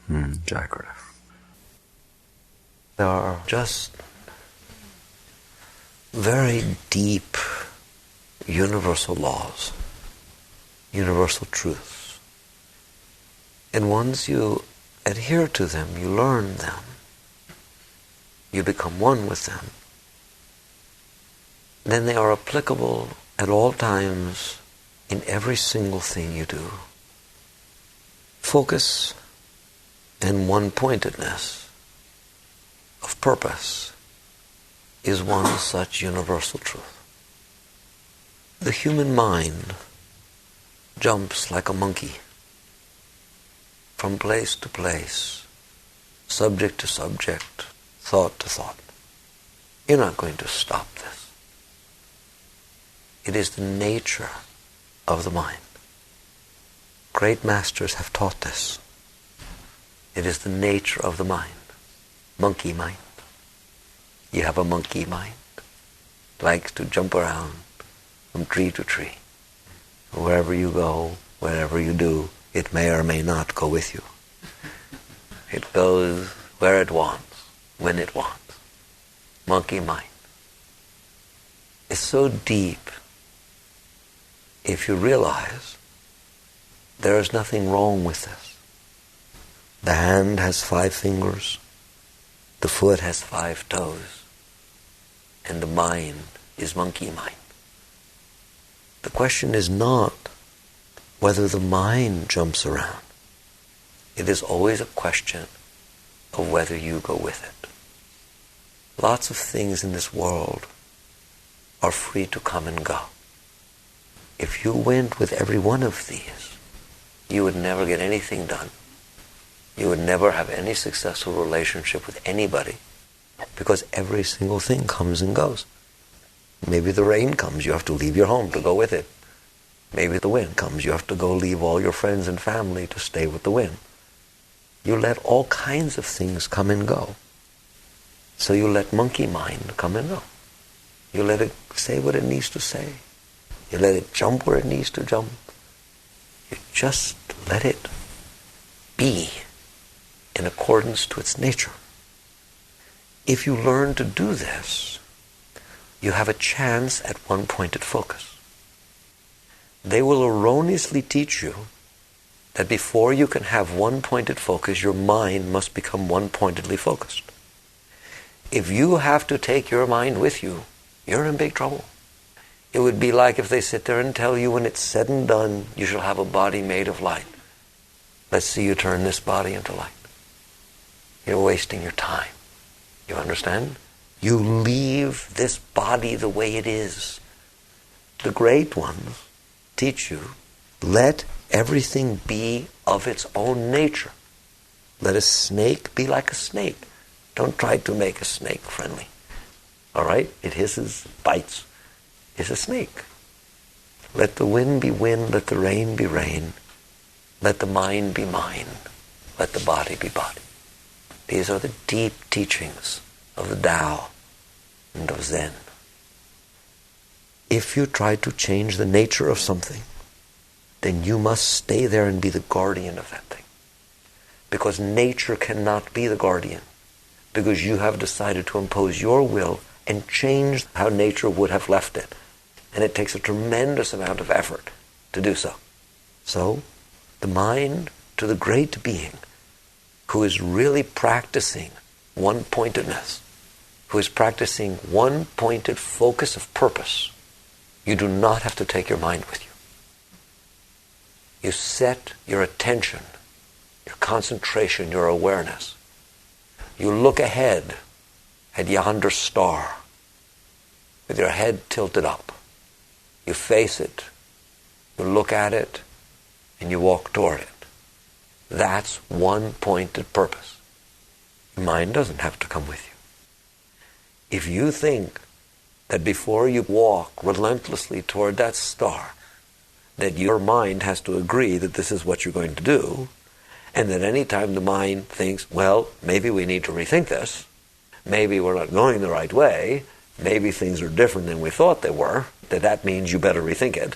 Jagrata. There are just very deep universal laws, universal truths. And once you adhere to them, you learn them, you become one with them, then they are applicable at all times in every single thing you do. Focus and one-pointedness of purpose is one such universal truth. The human mind jumps like a monkey from place to place, subject to subject, thought to thought. You're not going to stop this. It is the nature of the mind. Great masters have taught this. It is the nature of the mind. Monkey mind. You have a monkey mind. Likes to jump around from tree to tree. Wherever you go, wherever you do, it may or may not go with you. It goes where it wants, when it wants. Monkey mind. It's so deep. If you realize there is nothing wrong with this. The hand has 5 fingers, the foot has 5 toes, and the mind is monkey mind. The question is not whether the mind jumps around. It is always a question of whether you go with it. Lots of things in this world are free to come and go. If you went with every one of these, you would never get anything done. You would never have any successful relationship with anybody, because every single thing comes and goes. Maybe the rain comes, you have to leave your home to go with it. Maybe the wind comes, you have to go leave all your friends and family to stay with the wind. You let all kinds of things come and go. So you let monkey mind come and go. You let it say what it needs to say. You let it jump where it needs to jump. You just let it be in accordance to its nature. If you learn to do this, you have a chance at one-pointed focus. They will erroneously teach you that before you can have one-pointed focus, your mind must become one-pointedly focused. If you have to take your mind with you, you're in big trouble. It would be like if they sit there and tell you when it's said and done, you shall have a body made of light. Let's see you turn this body into light. You're wasting your time. You understand? You leave this body the way it is. The great ones teach you, let everything be of its own nature. Let a snake be like a snake. Don't try to make a snake friendly. All right? It hisses, bites. It's a snake. Let the wind be wind, let the rain be rain. Let the mind be mind. Let the body be body. These are the deep teachings of the Tao and of Zen. If you try to change the nature of something, then you must stay there and be the guardian of that thing. Because nature cannot be the guardian. Because you have decided to impose your will and change how nature would have left it. And it takes a tremendous amount of effort to do so. So, the mind to the great being who is really practicing one-pointedness, who is practicing one-pointed focus of purpose, you do not have to take your mind with you. You set your attention, your concentration, your awareness. You look ahead at yonder star with your head tilted up. You face it, you look at it, and you walk toward it. That's one-pointed purpose. Your mind doesn't have to come with you. If you think that before you walk relentlessly toward that star, that your mind has to agree that this is what you're going to do, and that any time the mind thinks, well, maybe we need to rethink this, maybe we're not going the right way, maybe things are different than we thought they were, that means you better rethink it.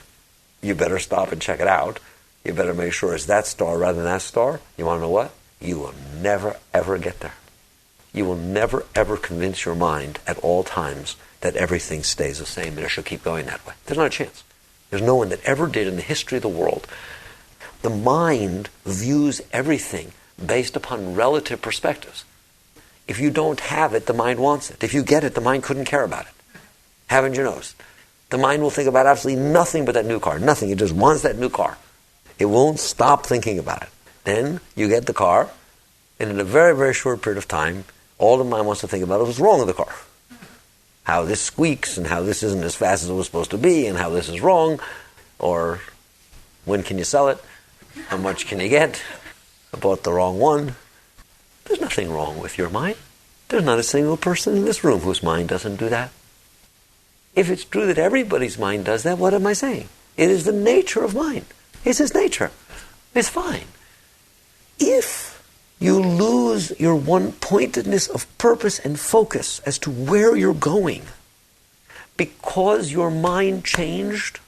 You better stop and check it out. You better make sure it's that star rather than that star. You want to know what? you will never, ever get there. You will never, ever convince your mind at all times that everything stays the same and it should keep going that way. There's not a chance. There's no one that ever did in the history of the world. The mind views everything based upon relative perspectives. If you don't have it, the mind wants it. If you get it, the mind couldn't care about it. Haven't you noticed? The mind will think about absolutely nothing but that new car. Nothing. It just wants that new car. It won't stop thinking about it. Then you get the car, and in a very, very short period of time, all the mind wants to think about is what's wrong with the car. How this squeaks, and how this isn't as fast as it was supposed to be, and how this is wrong, or when can you sell it? How much can you get? I bought the wrong one. There's nothing wrong with your mind. There's not a single person in this room whose mind doesn't do that. If it's true that everybody's mind does that, what am I saying? It is the nature of mind. It's its nature. It's fine. If you lose your one-pointedness of purpose and focus as to where you're going, because your mind changed,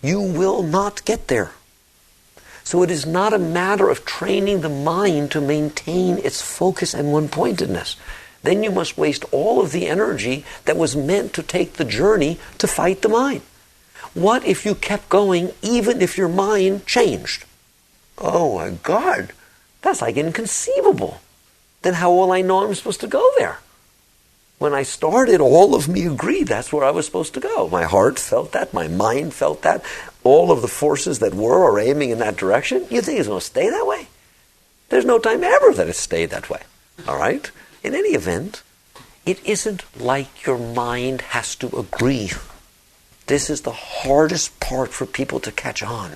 you will not get there. So it is not a matter of training the mind to maintain its focus and one-pointedness. Then you must waste all of the energy that was meant to take the journey to fight the mind. What if you kept going even if your mind changed? Oh my God, that's like inconceivable. Then how will I know I'm supposed to go there? When I started, all of me agreed that's where I was supposed to go. My heart felt that, my mind felt that. All of the forces that were are aiming in that direction. You think it's going to stay that way? There's no time ever that it stayed that way. All right? In any event, it isn't like your mind has to agree. This is the hardest part for people to catch on.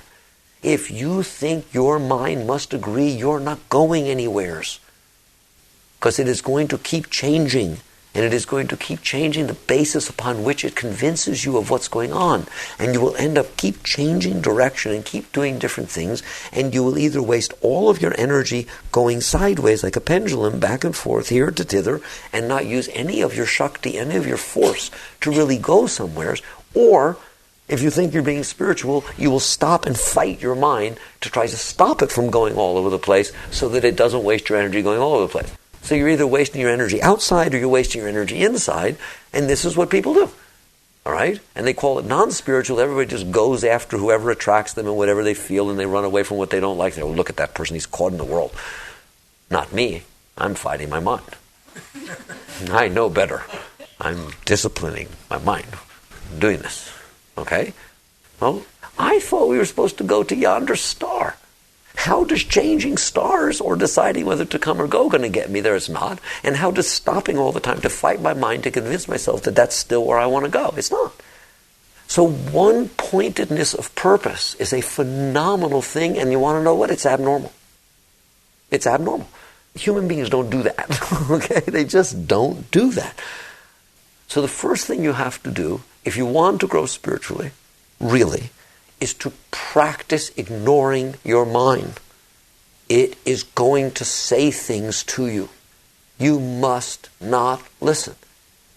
If you think your mind must agree, you're not going anywheres. Because it is going to keep changing. And it is going to keep changing the basis upon which it convinces you of what's going on. And you will end up keep changing direction and keep doing different things. And you will either waste all of your energy going sideways like a pendulum, back and forth, here to thither, and not use any of your Shakti, any of your force to really go somewheres. Or, if you think you're being spiritual, you will stop and fight your mind to try to stop it from going all over the place so that it doesn't waste your energy going all over the place. So you're either wasting your energy outside or you're wasting your energy inside, and this is what people do. All right? And they call it non-spiritual. Everybody just goes after whoever attracts them and whatever they feel, and they run away from what they don't like. They go, look at that person, he's caught in the world. Not me. I'm fighting my mind. I know better. I'm disciplining my mind. I'm doing this. Okay? Well, I thought we were supposed to go to yonder star. How does changing stars or deciding whether to come or go going to get me there? It's not. And how does stopping all the time to fight my mind to convince myself that that's still where I want to go? It's not. So one-pointedness of purpose is a phenomenal thing, and you want to know what? It's abnormal. It's abnormal. Human beings don't do that. Okay? They just don't do that. So the first thing you have to do, if you want to grow spiritually, really, is to practice ignoring your mind. It is going to say things to you. You must not listen.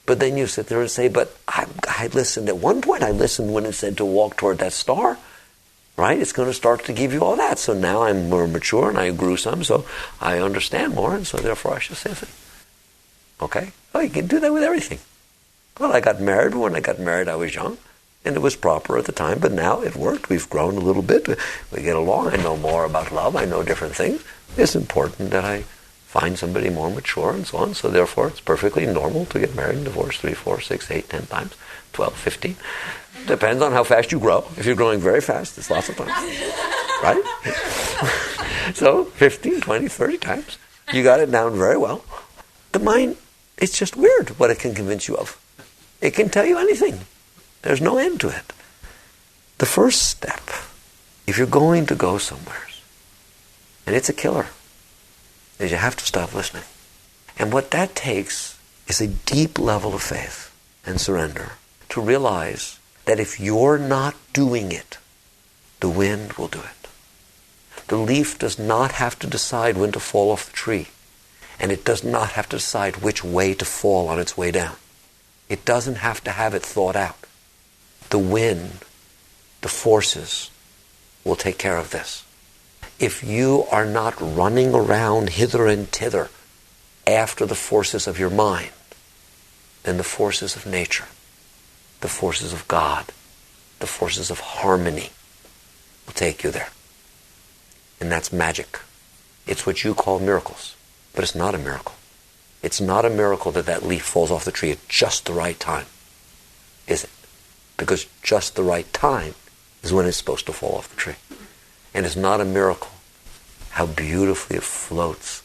But then you sit there and say, but I listened. At one point I listened when it said to walk toward that star. Right? It's going to start to give you all that. So now I'm more mature and I grew some, so I understand more, and so therefore I should say things. Okay? Oh, you can do that with everything. Well, I got married. When I got married, I was young. And it was proper at the time, but now it worked. We've grown a little bit. We get along. I know more about love. I know different things. It's important that I find somebody more mature and so on. So therefore, it's perfectly normal to get married and divorced 3, 4, 6, 8, 10 times, 12, 15. Depends on how fast you grow. If you're growing very fast, it's lots of times. Right? So 15, 20, 30 times. You got it down very well. The mind, it's just weird what it can convince you of. It can tell you anything. There's no end to it. The first step, if you're going to go somewhere, and it's a killer, is you have to stop listening. And what that takes is a deep level of faith and surrender to realize that if you're not doing it, the wind will do it. The leaf does not have to decide when to fall off the tree, and it does not have to decide which way to fall on its way down. It doesn't have to have it thought out. The wind, the forces, will take care of this. if you are not running around hither and thither after the forces of your mind, then the forces of nature, the forces of God, the forces of harmony will take you there. And that's magic. It's what you call miracles, but it's not a miracle. It's not a miracle that that leaf falls off the tree at just the right time, is it? Because just the right time is when it's supposed to fall off the tree. And it's not a miracle how beautifully it floats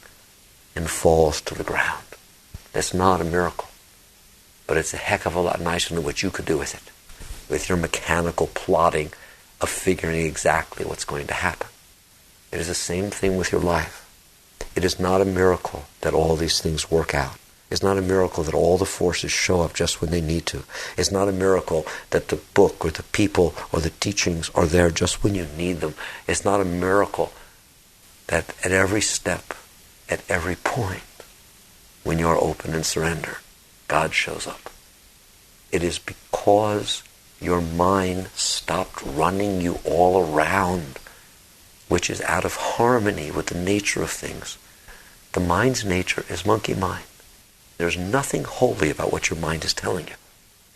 and falls to the ground. That's not a miracle. But it's a heck of a lot nicer than what you could do with it, with your mechanical plotting of figuring exactly what's going to happen. It is the same thing with your life. It is not a miracle that all these things work out. It's not a miracle that all the forces show up just when they need to. It's not a miracle that the book or the people or the teachings are there just when you need them. It's not a miracle that at every step, at every point, when you are open and surrender, God shows up. It is because your mind stopped running you all around, which is out of harmony with the nature of things. The mind's nature is monkey mind. There's nothing holy about what your mind is telling you.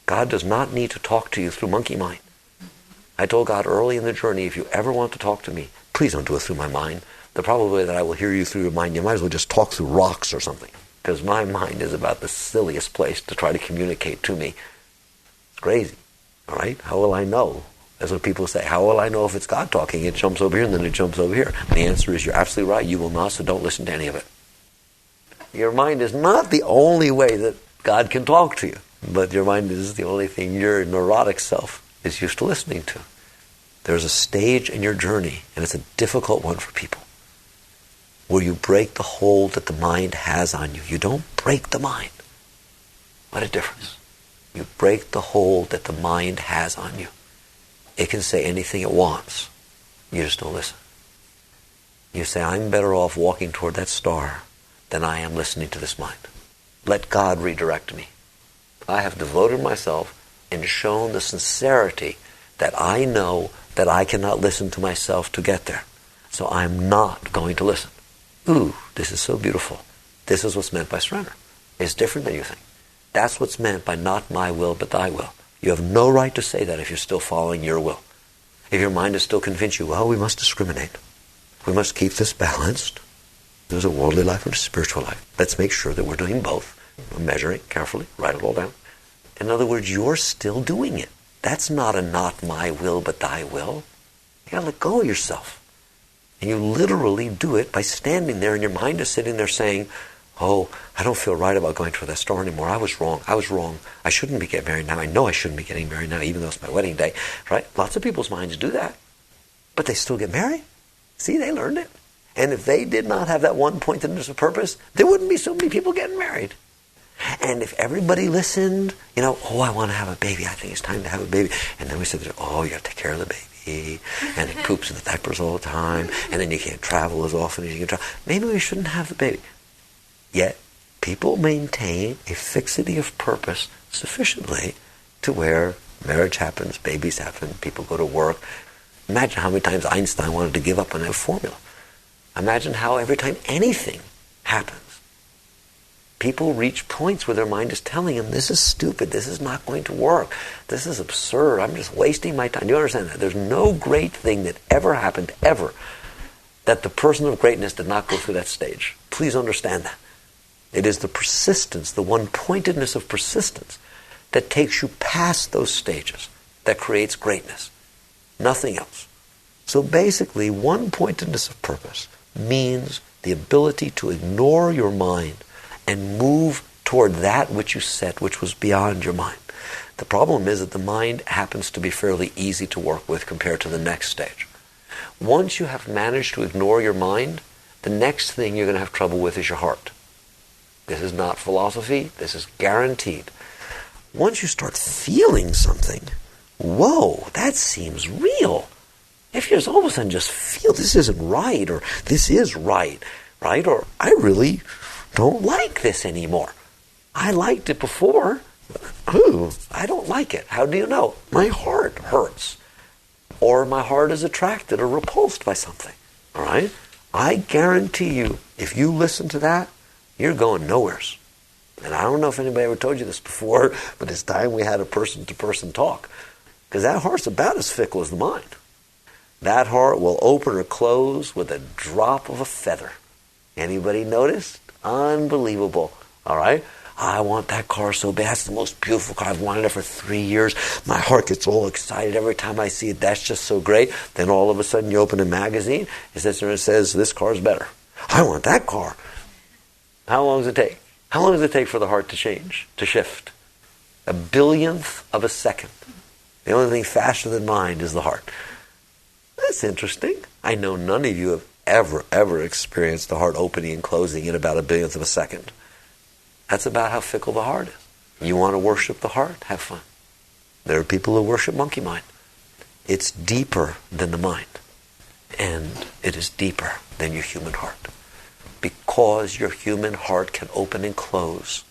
God does not need to talk to you through monkey mind. I told God early in the journey, if you ever want to talk to me, please don't do it through my mind. The probability that I will hear you through your mind, you might as well just talk through rocks or something. Because my mind is about the silliest place to try to communicate to me. It's crazy. All right? How will I know? That's what people say. How will I know if it's God talking? It jumps over here and then it jumps over here. And the answer is, you're absolutely right. You will not, so don't listen to any of it. Your mind is not the only way that God can talk to you. But your mind is the only thing your neurotic self is used to listening to. There's a stage in your journey, and it's a difficult one for people, where you break the hold that the mind has on you. You don't break the mind. What a difference. You break the hold that the mind has on you. It can say anything it wants. You just don't listen. You say, I'm better off walking toward that star than I am listening to this mind. Let God redirect me. I have devoted myself and shown the sincerity that I know that I cannot listen to myself to get there. So I'm not going to listen. Ooh, this is so beautiful. This is what's meant by surrender. It's different than you think. That's what's meant by not my will, but thy will. You have no right to say that if you're still following your will. If your mind is still convinced you, well, we must discriminate. We must keep this balanced. There's a worldly life and a spiritual life. Let's make sure that we're doing both. Measure it carefully. Write it all down. In other words, you're still doing it. That's not a not my will, but thy will. You gotta let go of yourself. And you literally do it by standing there and your mind is sitting there saying, oh, I don't feel right about going to that store anymore. I was wrong. I shouldn't be getting married now. I know I shouldn't be getting married now, even though it's my wedding day. Right? Lots of people's minds do that. But they still get married. See, they learned it. And if they did not have that one pointedness of purpose, there wouldn't be so many people getting married. And if everybody listened, oh, I want to have a baby. I think it's time to have a baby. And then we said, oh, you got to take care of the baby. And it poops in the diapers all the time. And then you can't travel as often as you can travel. Maybe we shouldn't have the baby. Yet, people maintain a fixity of purpose sufficiently to where marriage happens, babies happen, people go to work. Imagine how many times Einstein wanted to give up on that formula. Imagine how every time anything happens, people reach points where their mind is telling them, this is stupid, this is not going to work, this is absurd, I'm just wasting my time. Do you understand that? There's no great thing that ever happened, ever, that the person of greatness did not go through that stage. Please understand that. It is the persistence, the one-pointedness of persistence that takes you past those stages, that creates greatness. Nothing else. So basically, one-pointedness of purpose means the ability to ignore your mind and move toward that which you set, which was beyond your mind. The problem is that the mind happens to be fairly easy to work with compared to the next stage. Once you have managed to ignore your mind, the next thing you're going to have trouble with is your heart. This is not philosophy. This is guaranteed. Once you start feeling something, whoa, that seems real. If you just all of a sudden just feel this isn't right, or this is right, or I really don't like this anymore. I liked it before. Ooh, I don't like it. How do you know? My heart hurts. Or my heart is attracted or repulsed by something. All right? I guarantee you, if you listen to that, you're going nowheres. And I don't know if anybody ever told you this before, but it's time we had a person-to-person talk. Because that heart's about as fickle as the mind. That heart will open or close with a drop of a feather. Anybody noticed? Unbelievable. All right? I want that car so bad. It's the most beautiful car. I've wanted it for 3 years. My heart gets all excited every time I see it. That's just so great. Then all of a sudden you open a magazine. It sits there and says, this car's better. I want that car. How long does it take? How long does it take for the heart to change, to shift? 1/billionth of a second. The only thing faster than mind is the heart. That's interesting. I know none of you have ever experienced the heart opening and closing in about 1/billionth of a second. That's about how fickle the heart is. You want to worship the heart? Have fun. There are people who worship monkey mind. It's deeper than the mind. And it is deeper than your human heart. Because your human heart can open and close,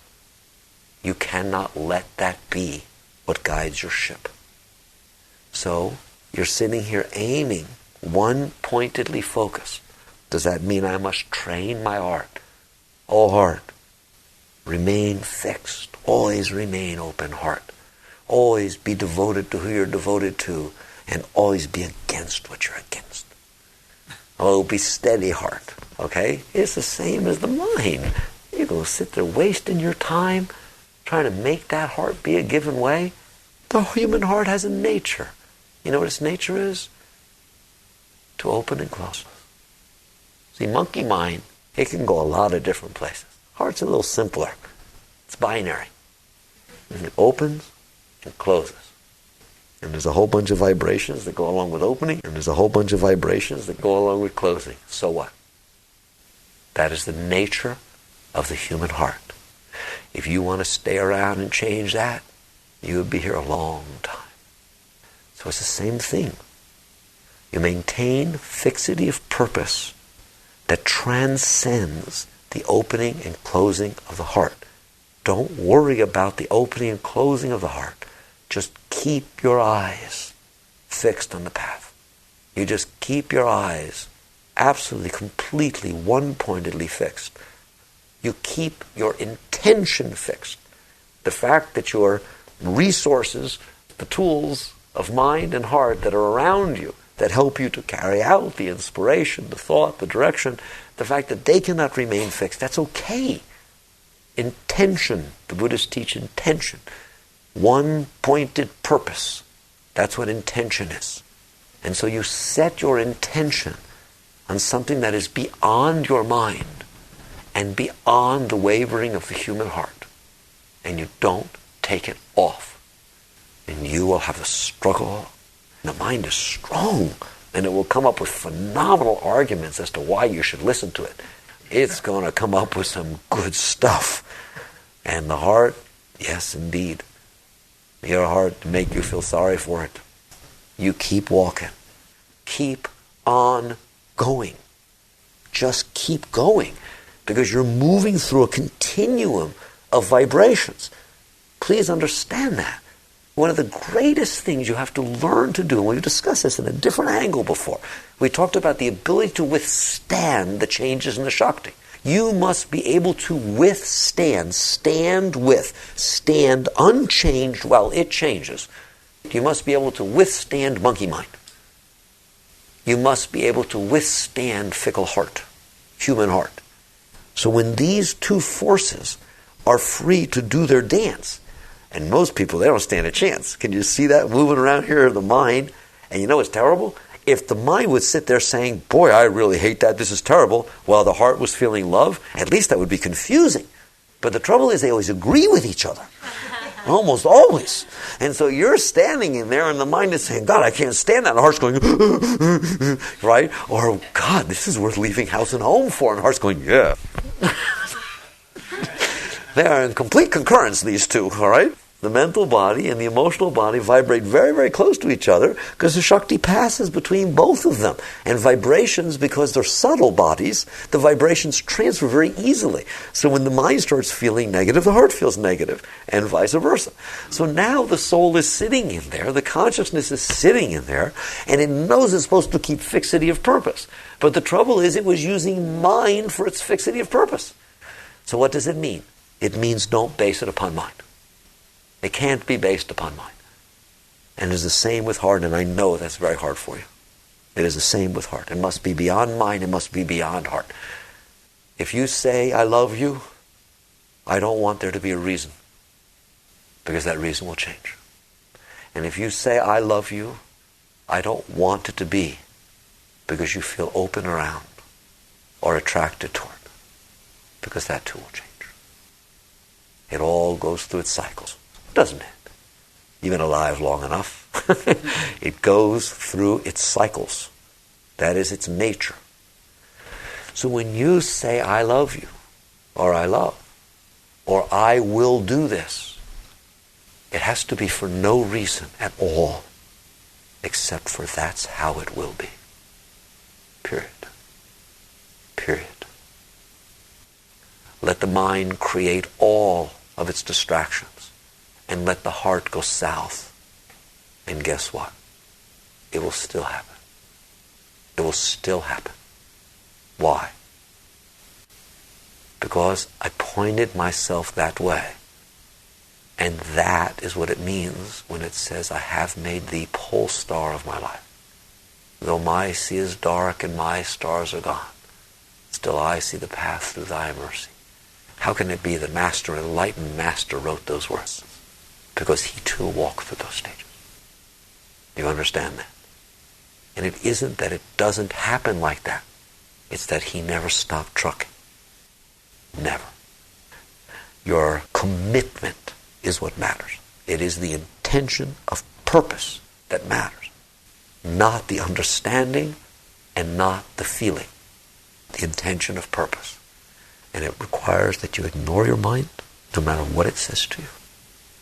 you cannot let that be what guides your ship. So, you're sitting here aiming, one-pointedly focused. Does that mean I must train my heart? Oh, heart, remain fixed. Always remain open heart. Always be devoted to who you're devoted to, and always be against what you're against. Oh, be steady heart. Okay? It's the same as the mind. You're going to sit there wasting your time trying to make that heart be a given way. The human heart has a nature. You know what its nature is? To open and close. See, monkey mind, it can go a lot of different places. Heart's a little simpler. It's binary. And it opens and closes. And there's a whole bunch of vibrations that go along with opening, and there's a whole bunch of vibrations that go along with closing. So what? That is the nature of the human heart. If you want to stay around and change that, you would be here a long time. So it's the same thing. You maintain fixity of purpose that transcends the opening and closing of the heart. Don't worry about the opening and closing of the heart. Just keep your eyes fixed on the path. You just keep your eyes absolutely, completely, one-pointedly fixed. You keep your intention fixed. The fact that your resources, the tools of mind and heart that are around you, that help you to carry out the inspiration, the thought, the direction, the fact that they cannot remain fixed, that's okay. Intention, the Buddhists teach intention. One-pointed purpose. That's what intention is. And so you set your intention on something that is beyond your mind and beyond the wavering of the human heart. And you don't take it off. And you will have a struggle. The mind is strong, and it will come up with phenomenal arguments as to why you should listen to it. It's going to come up with some good stuff. And the heart, yes, indeed. Your heart to make you feel sorry for it. You keep walking. Keep on going. Just keep going. Because you're moving through a continuum of vibrations. Please understand that. One of the greatest things you have to learn to do, and we've discussed this in a different angle before, we talked about the ability to withstand the changes in the Shakti. You must be able to withstand, stand unchanged while it changes. You must be able to withstand monkey mind. You must be able to withstand fickle heart, human heart. So when these two forces are free to do their dance, and most people, they don't stand a chance. Can you see that moving around here, the mind? And you know what's terrible? If the mind would sit there saying, boy, I really hate that, this is terrible, while the heart was feeling love, at least that would be confusing. But the trouble is they always agree with each other. Almost always. And so you're standing in there and the mind is saying, God, I can't stand that. And the heart's going, right? Or, God, this is worth leaving house and home for. And the heart's going, yeah. They are in complete concurrence, these two, all right? The mental body and the emotional body vibrate very, very close to each other because the Shakti passes between both of them. And vibrations, because they're subtle bodies, the vibrations transfer very easily. So when the mind starts feeling negative, the heart feels negative, and vice versa. So now the soul is sitting in there, the consciousness is sitting in there, and it knows it's supposed to keep fixity of purpose. But the trouble is it was using mind for its fixity of purpose. So what does it mean? It means don't base it upon mind. It can't be based upon mind. And it's the same with heart, and I know that's very hard for you. It is the same with heart. It must be beyond mind, it must be beyond heart. If you say, I love you, I don't want there to be a reason, because that reason will change. And if you say, I love you, I don't want it to be, because you feel open around or attracted toward, because that too will change. It all goes through its cycles. Doesn't it? You've been alive long enough. It goes through its cycles. That is its nature. So when you say, I love you, or I love, or I will do this, it has to be for no reason at all, except for that's how it will be. Period. Period. Let the mind create all of its distractions. And let the heart go south. And guess what? It will still happen. It will still happen. Why? Because I pointed myself that way. And that is what it means when it says, I have made thee pole star of my life. Though my sea is dark and my stars are gone, still I see the path through thy mercy. How can it be the Master, enlightened Master, wrote those words? Because he too walked through those stages. You understand that? And it isn't that it doesn't happen like that. It's that he never stopped trucking. Never. Your commitment is what matters. It is the intention of purpose that matters. Not the understanding and not the feeling. The intention of purpose. And it requires that you ignore your mind, no matter what it says to you.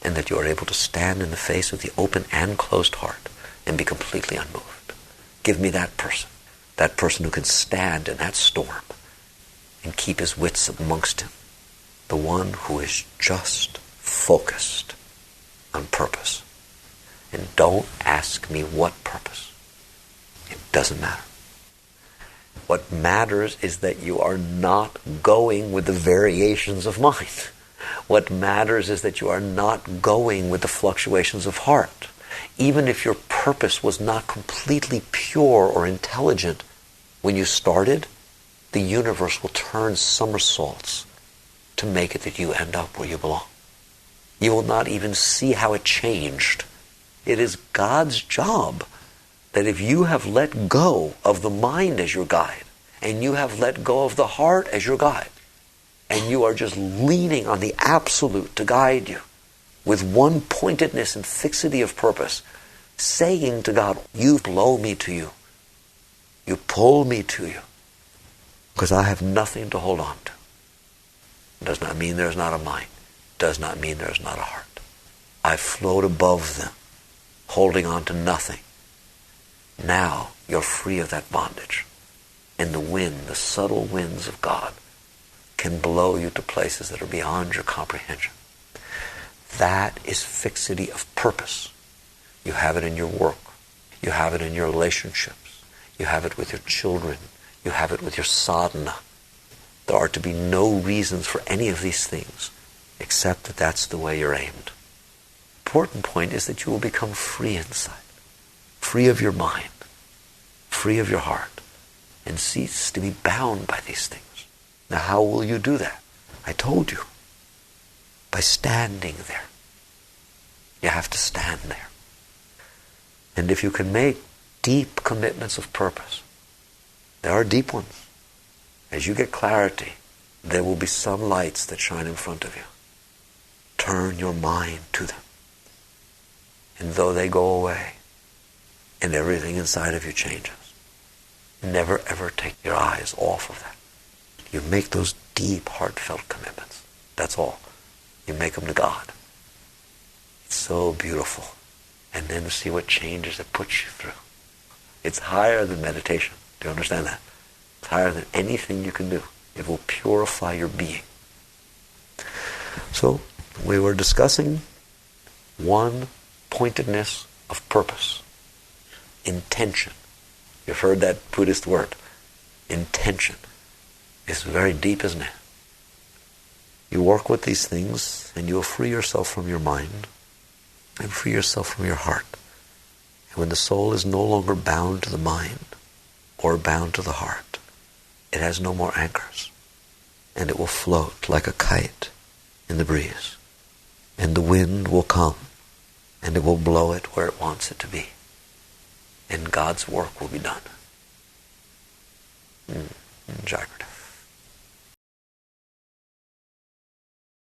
And that you are able to stand in the face of the open and closed heart and be completely unmoved. Give me that person who can stand in that storm and keep his wits amongst him, the one who is just focused on purpose. And don't ask me what purpose. It doesn't matter. What matters is that you are not going with the variations of mind. What matters is that you are not going with the fluctuations of heart. Even if your purpose was not completely pure or intelligent when you started, the universe will turn somersaults to make it that you end up where you belong. You will not even see how it changed. It is God's job that if you have let go of the mind as your guide, and you have let go of the heart as your guide, and you are just leaning on the absolute to guide you with one pointedness and fixity of purpose, saying to God, you blow me to you. You pull me to you. Because I have nothing to hold on to. Does not mean there's not a mind. Does not mean there's not a heart. I float above them, holding on to nothing. Now you're free of that bondage. And the wind, the subtle winds of God, can blow you to places that are beyond your comprehension. That is fixity of purpose. You have it in your work. You have it in your relationships. You have it with your children. You have it with your sadhana. There are to be no reasons for any of these things except that that's the way you're aimed. The important point is that you will become free inside. Free of your mind. Free of your heart. And cease to be bound by these things. Now, how will you do that? I told you. By standing there. You have to stand there. And if you can make deep commitments of purpose, there are deep ones. As you get clarity, there will be some lights that shine in front of you. Turn your mind to them. And though they go away, and everything inside of you changes, never ever take your eyes off of that. You make those deep, heartfelt commitments. That's all. You make them to God. It's so beautiful. And then see what changes it puts you through. It's higher than meditation. Do you understand that? It's higher than anything you can do. It will purify your being. So, we were discussing one-pointedness of purpose. Intention. You've heard that Buddhist word. Intention. It's very deep, isn't it? You work with these things and you'll free yourself from your mind and free yourself from your heart. And when the soul is no longer bound to the mind or bound to the heart, it has no more anchors. And it will float like a kite in the breeze. And the wind will come and it will blow it where it wants it to be. And God's work will be done. Jagrata.